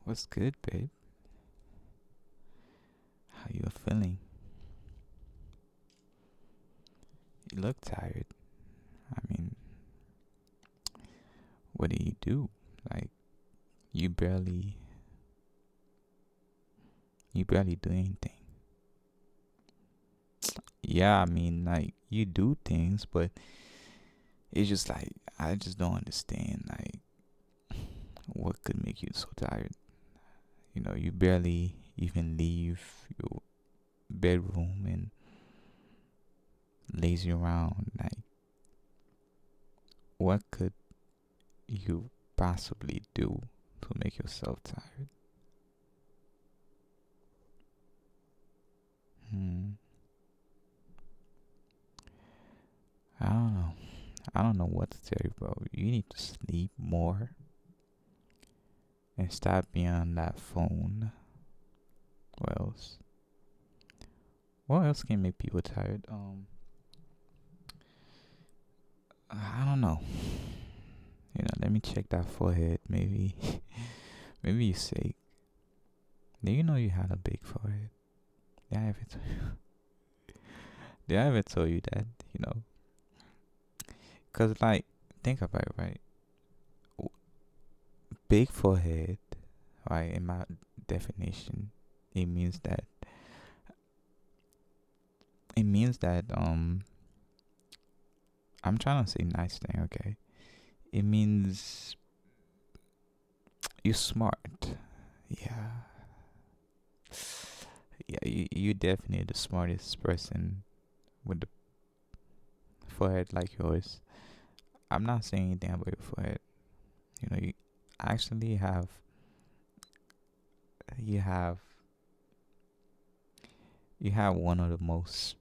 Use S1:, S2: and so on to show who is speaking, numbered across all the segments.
S1: What's good, babe? How you feeling? You look tired. I mean, what do you do? Like, you barely, you barely do anything. Yeah, I mean, like, you do things, but it's just like, I just don't understand, like, what could make you so tired? You barely even leave your bedroom and lazy around. Like, what could you possibly do to make yourself tired? Hmm. I don't know. I don't know what to tell you, bro. You need to sleep more and stop being on that phone. What else? What else can make people tired? I don't know. Let me check that forehead. Maybe, maybe you say, do you know you had a big forehead? Did I ever, did I ever tell you that? Cause like, think about it, right? Big forehead, right? In my definition, it means that it means that I'm trying to say nice thing, okay? It means you're smart. Yeah. Yeah, you definitely the smartest person with the forehead like yours. I'm not saying anything about your forehead. You actually you have you have one of the most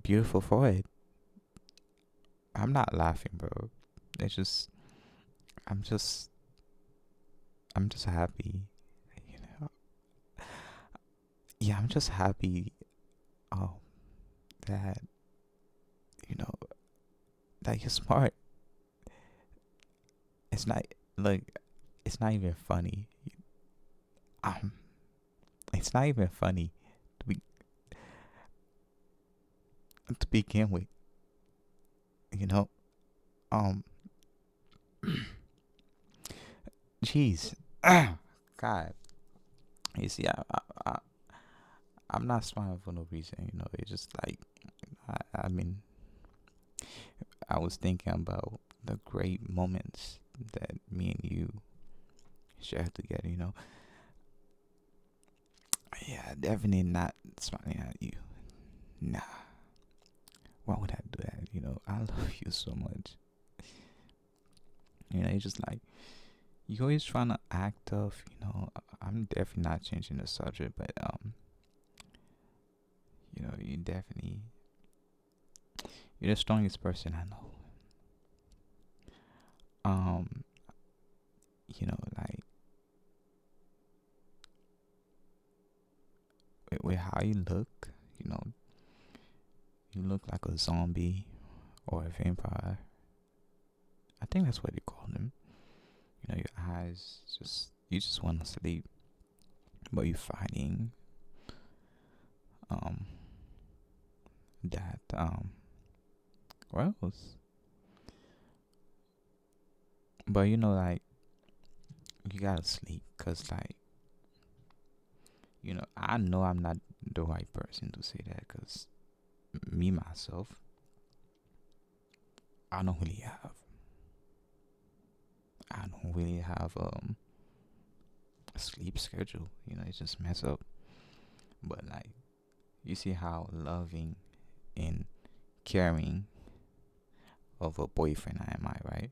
S1: beautiful forehead. I'm not laughing, bro. It's just I'm just I'm just happy. You know. Yeah, I'm just happy um that you know that you're smart. It's not like it's not even funny. Um, it's not even funny to be to begin with. You know, um, jeez, God, you see, I'm not smiling for no reason. It's just like I mean, I was thinking about the great moments that me and you shared together. Yeah, definitely not smiling at you. Nah, why would I do that? I love you so much. It's just like you always trying to act tough. I'm definitely not changing the subject, but you definitely you're the strongest person I know. Um, like with how you look, you know, you look like a zombie or a vampire. I think that's what they call them. Your eyes just you just want to sleep, but you're fighting um that what else? But like you gotta sleep, cause like I know I'm not the right person to say that, cause me myself I don't really have I don't really have a sleep schedule. It's just messed up. But like you see how loving and caring of a boyfriend I am, I right?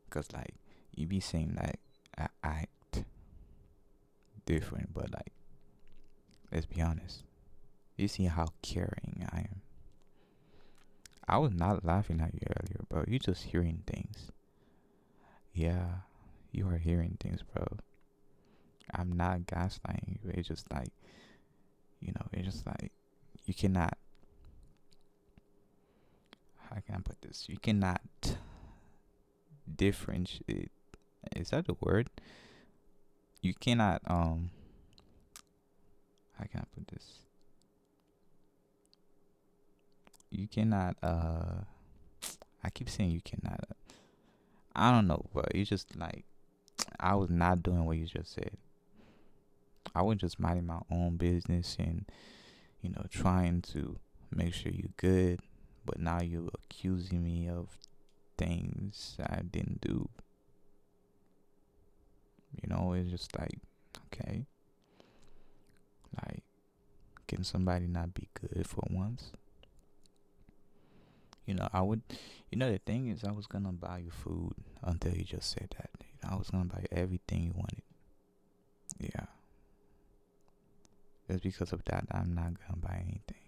S1: Cause like you be saying like I act different, but like let's be honest. You see how caring I am. I was not laughing at you earlier, bro. You just hearing things. Yeah, you are hearing things, bro. I'm not gaslighting you. It's just like it's just like you cannot. How can I put this? You cannot differentiate. Is that the word? You cannot how can I put this? You cannot I keep saying you cannot. I don't know, but it's just like I was not doing what you just said. I was just minding my own business and trying to make sure you're good. But now you're accusing me of things I didn't do. It's just like, okay, like, can somebody not be good for once? I would, the thing is, I was gonna buy you food until you just said that. I was gonna buy you everything you wanted. Yeah. Just because of that, I'm not gonna buy anything.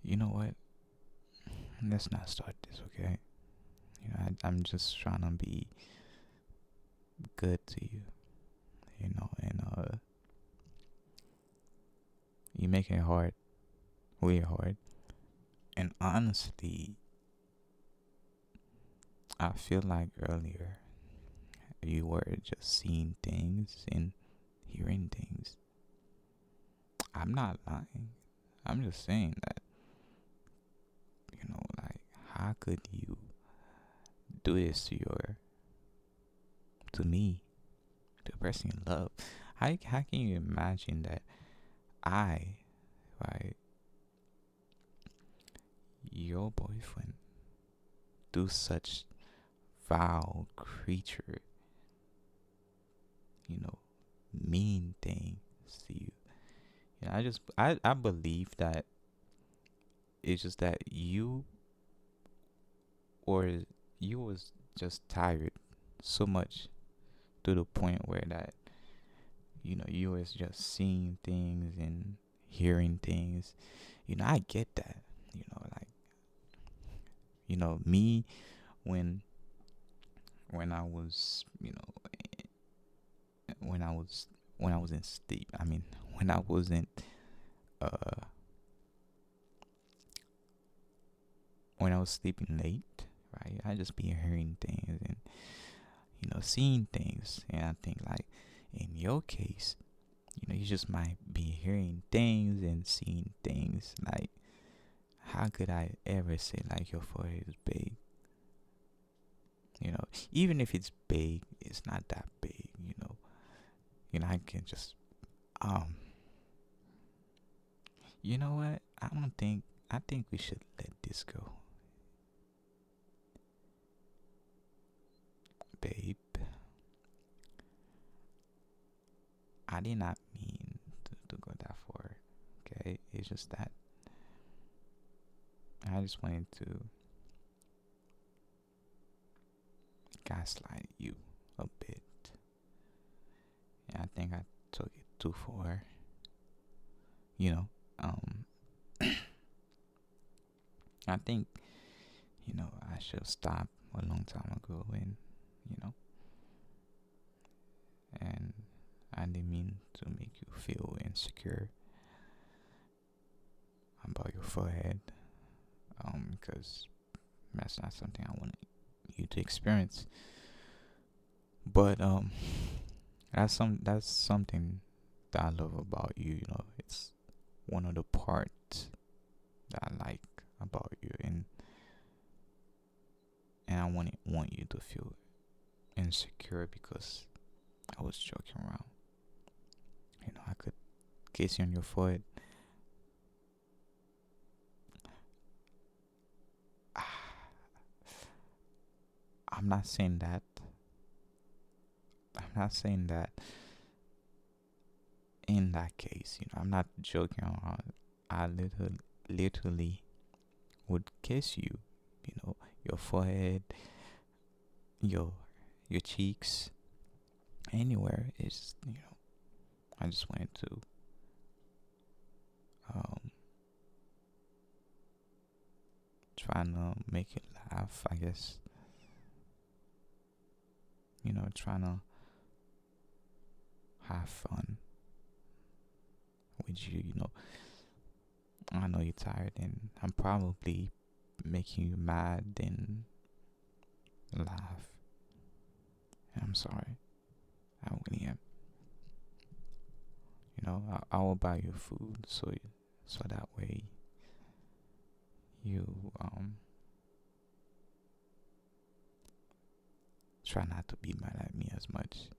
S1: You know what? Let's not start this, okay? I'm just trying to be good to you, and you make it hard, way hard. And honestly, I feel like earlier you were just seeing things and hearing things. I'm not lying. I'm just saying that, like, how could you do this to me, to a person you love? How can you imagine that I, right, your boyfriend, do such foul creature, mean things to you? I believe that it's just that or you was just tired so much to the point where that you was just seeing things and hearing things. I get that. Like, me, when I was when I was when I was in sleep. I mean, when I wasn't uh when I was sleeping late, right? I just be hearing things and seeing things, and I think, like, in your case, you just might be hearing things and seeing things. Like, how could I ever say like your forehead is big? Even if it's big, it's not that big. I can just um. You know what? I think we should let this go, babe. I did not mean to go that far. Okay, it's just that I just wanted to gaslight you a bit. Yeah, I think I took it too far. You know, um, I think I should stop a long time ago, and you know, and I didn't mean to make you feel insecure about your forehead, because that's not something I want you to experience. But that's something that I love about you. It's one of the parts that I like about you, and I want you to feel insecure because I was joking around. I could kiss you on your forehead. I'm not saying that. I'm not saying that in that case. I'm not joking around. I literally would kiss you. Your forehead, your your cheeks, anywhere. Is I just wanted to um trying to make you laugh, I guess. Trying to have fun with you. I know you're tired, and I'm probably making you mad, then laugh. I'm sorry. I really am. I will buy you food so that way you try not to be mad at me as much.